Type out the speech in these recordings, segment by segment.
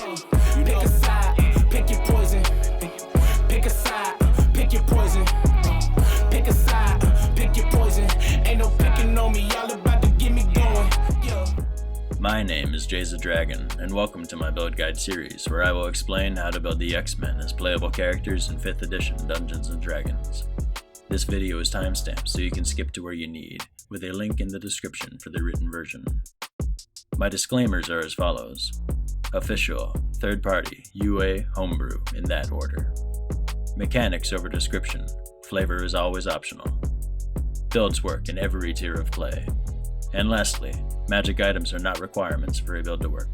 Pick a side, pick your poison. Pick a side, pick your poison. Pick a side, pick your poison. Ain't no picking on me, y'all about to get me going. My name is Jay's the Dragon, and welcome to my build guide series, where I will explain how to build the X-Men as playable characters in 5th edition Dungeons & Dragons. This video is timestamped so you can skip to where you need, with a link in the description for the written version. My disclaimers are as follows. Official, third party, UA, homebrew, in that order. Mechanics over description, flavor is always optional. Builds work in every tier of play. And lastly, magic items are not requirements for a build to work.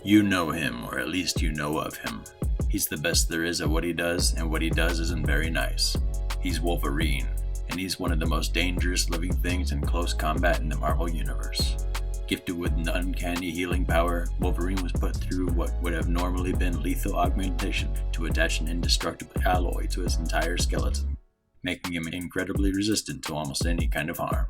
You know him, or at least you know of him. He's the best there is at what he does, and what he does isn't very nice. He's Wolverine, and he's one of the most dangerous living things in close combat in the Marvel Universe. Gifted with an uncanny healing power, Wolverine was put through what would have normally been lethal augmentation to attach an indestructible alloy to his entire skeleton, making him incredibly resistant to almost any kind of harm.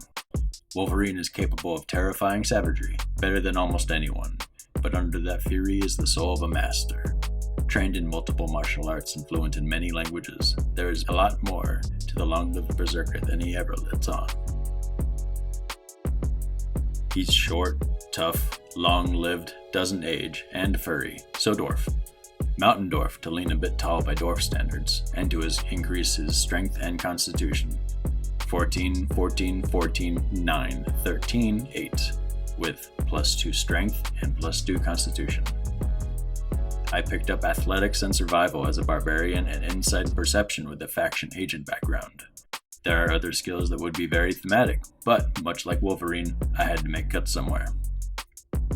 Wolverine is capable of terrifying savagery, better than almost anyone, but under that fury is the soul of a master. Trained in multiple martial arts and fluent in many languages, there is a lot more to the long-lived berserker than he ever lets on. He's short, tough, long-lived, doesn't age, and furry, so dwarf. Mountain dwarf to lean a bit tall by dwarf standards, and to increase his strength and constitution. 14, 14, 14, 9, 13, 8, with +2 strength and +2 constitution. I picked up athletics and survival as a barbarian and insight perception with a faction agent background. There are other skills that would be very thematic, but much like Wolverine, I had to make cuts somewhere.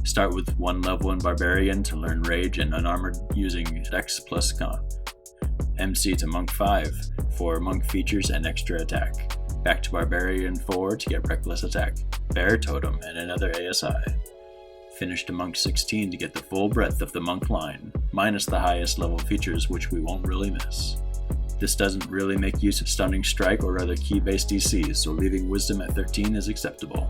Start with 1 level in Barbarian to learn Rage and Unarmored using Dex plus Con. MC to Monk 5 for Monk features and extra attack. Back to Barbarian 4 to get Reckless Attack, Bear Totem, and another ASI. Finish to Monk 16 to get the full breadth of the Monk line, minus the highest level features which we won't really miss. This doesn't really make use of Stunning Strike or other key-based DCs, so leaving Wisdom at 13 is acceptable.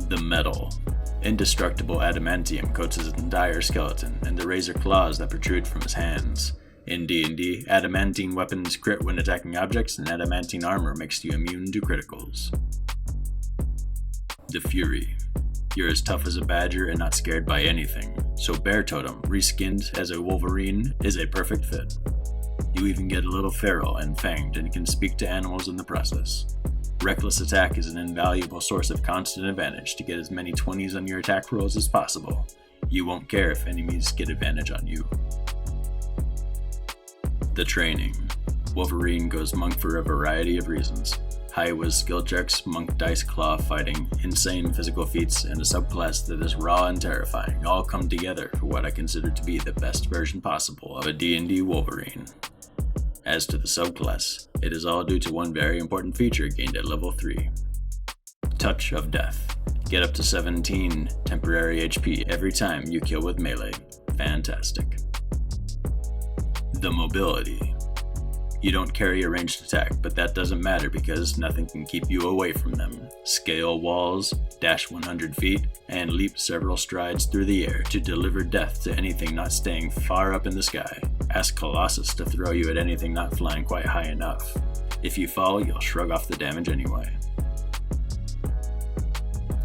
The Metal. Indestructible adamantium coats his entire skeleton, and the razor claws that protrude from his hands. In D&D, adamantine weapons crit when attacking objects, and adamantine armor makes you immune to criticals. The Fury. You're as tough as a badger and not scared by anything, so Bear Totem, reskinned as a Wolverine, is a perfect fit. You even get a little feral and fanged and can speak to animals in the process. Reckless Attack is an invaluable source of constant advantage to get as many 20s on your attack rolls as possible. You won't care if enemies get advantage on you. The Training. Wolverine goes Monk for a variety of reasons. High-whiz skill checks, Monk dice claw fighting, insane physical feats, and a subclass that is raw and terrifying all come together for what I consider to be the best version possible of a D&D Wolverine. As to the subclass, it is all due to one very important feature gained at level 3. Touch of Death. Get up to 17 temporary HP every time you kill with melee. Fantastic. The Mobility. You don't carry a ranged attack, but that doesn't matter because nothing can keep you away from them. Scale walls, dash 100 feet, and leap several strides through the air to deliver death to anything not staying far up in the sky. Ask Colossus to throw you at anything not flying quite high enough. If you fall, you'll shrug off the damage anyway.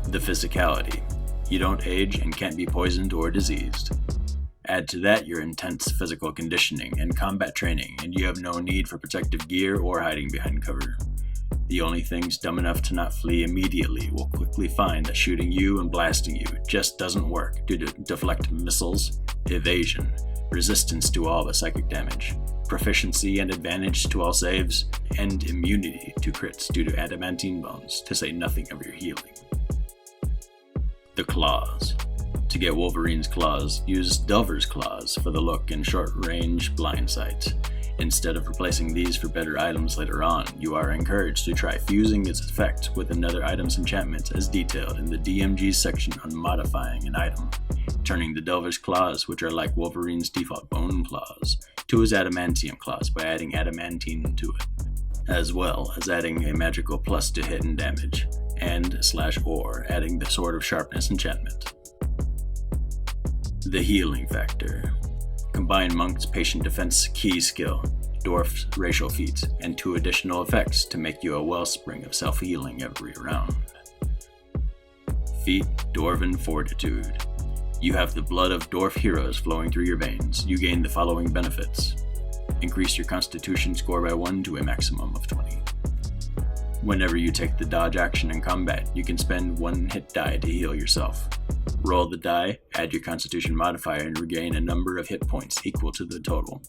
The Physicality. You don't age and can't be poisoned or diseased. Add to that your intense physical conditioning and combat training, and you have no need for protective gear or hiding behind cover. The only things dumb enough to not flee immediately will quickly find that shooting you and blasting you just doesn't work due to deflect missiles, evasion, resistance to all the psychic damage, proficiency and advantage to all saves, and immunity to crits due to adamantine bones, to say nothing of your healing. The Claws. To get Wolverine's claws, use Delver's claws for the look and short-range blind sight. Instead of replacing these for better items later on, you are encouraged to try fusing its effect with another item's enchantment as detailed in the DMG section on modifying an item, turning the Delver's claws, which are like Wolverine's default bone claws, to his adamantium claws by adding adamantine to it, as well as adding a magical plus to hit and damage, and/or adding the Sword of Sharpness enchantment. The healing factor. Combine Monk's patient defense key skill, Dwarf's racial feats, and 2 additional effects to make you a wellspring of self-healing every round. Feat Dwarven Fortitude. You have the blood of dwarf heroes flowing through your veins. You gain the following benefits. Increase your constitution score by 1 to a maximum of 20. Whenever you take the dodge action in combat, you can spend 1 hit die to heal yourself. Roll the die, add your constitution modifier, and regain a number of hit points equal to the total.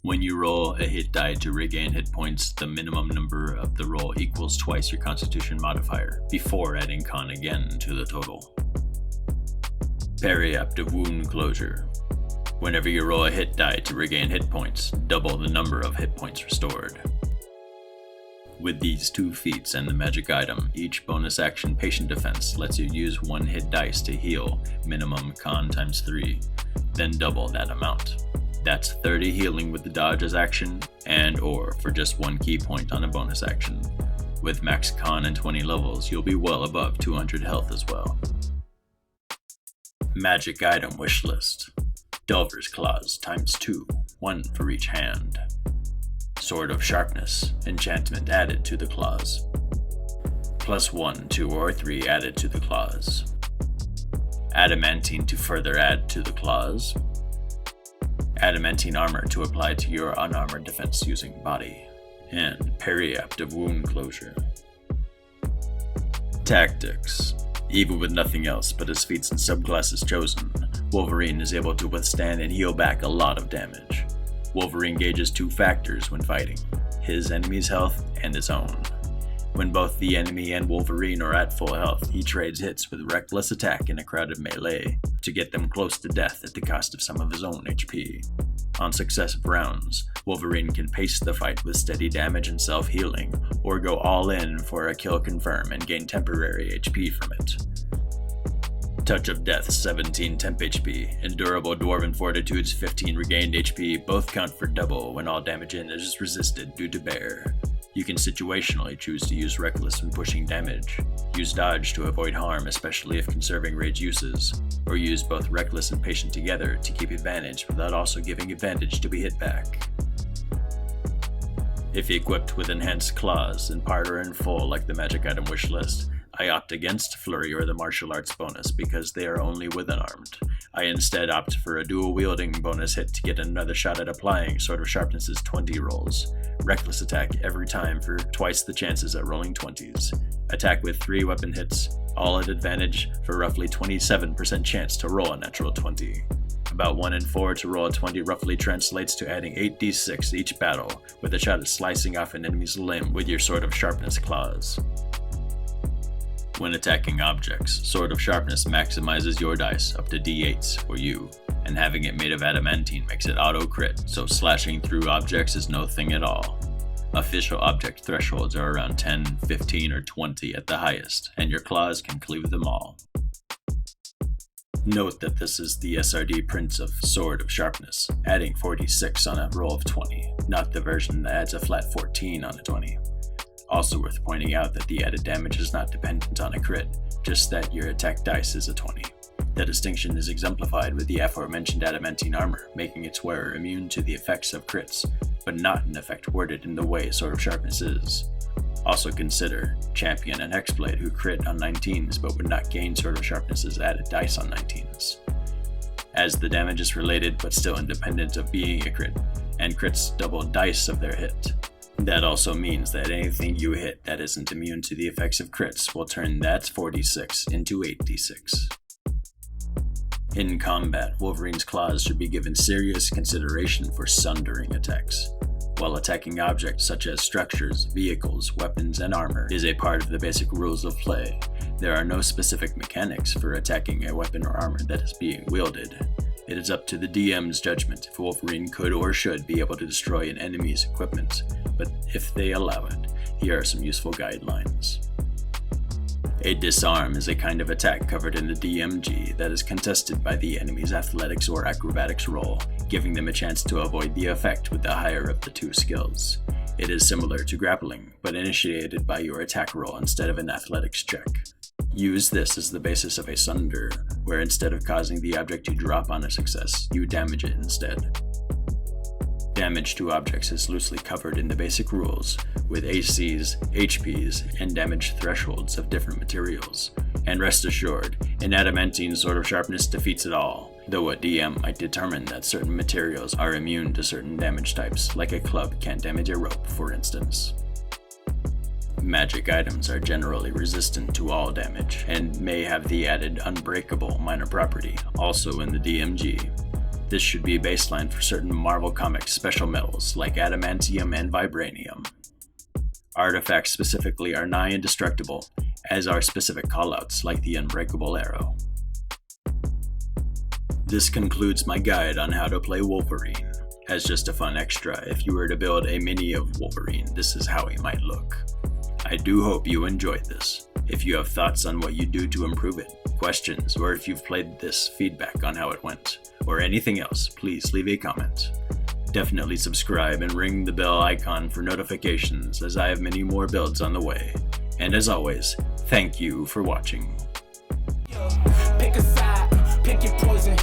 When you roll a hit die to regain hit points, the minimum number of the roll equals twice your constitution modifier, before adding con again to the total. Periaptive Wound Closure. Whenever you roll a hit die to regain hit points, double the number of hit points restored. With these 2 feats and the magic item, each bonus action patient defense lets you use 1 hit dice to heal, minimum con times 3, then double that amount. That's 30 healing with the dodge as action, and or for just 1 key point on a bonus action. With max con and 20 levels, you'll be well above 200 health as well. Magic item wishlist. Delver's Claws times 2, 1 for each hand. Sword of Sharpness, enchantment added to the claws. +1, 2, or 3 added to the claws. Adamantine to further add to the claws. Adamantine armor to apply to your unarmored defense using body. And Periaptive Wound Closure. Tactics. Even with nothing else but his feats and subclasses chosen, Wolverine is able to withstand and heal back a lot of damage. Wolverine gauges 2 factors when fighting, his enemy's health and his own. When both the enemy and Wolverine are at full health, he trades hits with reckless attack in a crowded melee to get them close to death at the cost of some of his own HP. On successive rounds, Wolverine can pace the fight with steady damage and self-healing, or go all in for a kill confirm and gain temporary HP from it. Touch of Death 17 temp HP, and Durable Dwarven Fortitude's 15 regained HP both count for double when all damage in is resisted due to bear. You can situationally choose to use Reckless when pushing damage, use Dodge to avoid harm especially if conserving rage uses, or use both Reckless and Patient together to keep advantage without also giving advantage to be hit back. If equipped with Enhanced Claws, in part or in full like the magic item wish list, I opt against Flurry or the Martial Arts bonus because they are only with unarmed. I instead opt for a dual wielding bonus hit to get another shot at applying Sword of Sharpness's 20 rolls. Reckless attack every time for twice the chances at rolling 20s. Attack with 3 weapon hits, all at advantage for roughly 27% chance to roll a natural 20. About 1 in 4 to roll a 20 roughly translates to adding 8d6 each battle, with a shot at slicing off an enemy's limb with your Sword of Sharpness claws. When attacking objects, Sword of Sharpness maximizes your dice up to d8s for you, and having it made of adamantine makes it auto-crit, so slashing through objects is no thing at all. Official object thresholds are around 10, 15, or 20 at the highest, and your claws can cleave them all. Note that this is the SRD print of Sword of Sharpness, adding 46 on a roll of 20, not the version that adds a flat 14 on a 20. Also worth pointing out that the added damage is not dependent on a crit, just that your attack dice is a 20. The distinction is exemplified with the aforementioned adamantine armor, making its wearer immune to the effects of crits, but not an effect worded in the way Sword of Sharpness is. Also consider Champion and Hexblade who crit on 19s but would not gain Sword of Sharpness's added dice on 19s. As the damage is related but still independent of being a crit, and crits double dice of their hit. That also means that anything you hit that isn't immune to the effects of crits will turn that 4d6 into 8d6. In combat, Wolverine's claws should be given serious consideration for sundering attacks. While attacking objects such as structures, vehicles, weapons, and armor is a part of the basic rules of play, there are no specific mechanics for attacking a weapon or armor that is being wielded. It is up to the DM's judgment if Wolverine could or should be able to destroy an enemy's equipment, but if they allow it, here are some useful guidelines. A disarm is a kind of attack covered in the DMG that is contested by the enemy's athletics or acrobatics roll, giving them a chance to avoid the effect with the higher of the 2 skills. It is similar to grappling, but initiated by your attack roll instead of an athletics check. Use this as the basis of a sunder, where instead of causing the object to drop on a success, you damage it instead. Damage to objects is loosely covered in the basic rules, with ACs, HPs, and damage thresholds of different materials. And rest assured, an adamantine sword of sharpness defeats it all, though a DM might determine that certain materials are immune to certain damage types, like a club can't damage a rope, for instance. Magic items are generally resistant to all damage, and may have the added unbreakable minor property, also in the DMG. This should be a baseline for certain Marvel Comics special metals like adamantium and vibranium. Artifacts specifically are nigh indestructible, as are specific callouts like the unbreakable arrow. This concludes my guide on how to play Wolverine. As just a fun extra, if you were to build a mini of Wolverine, this is how he might look. I do hope you enjoyed this. If you have thoughts on what you do to improve it, questions, or if you've played this, feedback on how it went, or anything else, please leave a comment. Definitely subscribe and ring the bell icon for notifications, as I have many more builds on the way. And as always, thank you for watching. Pick a side, pick your poison.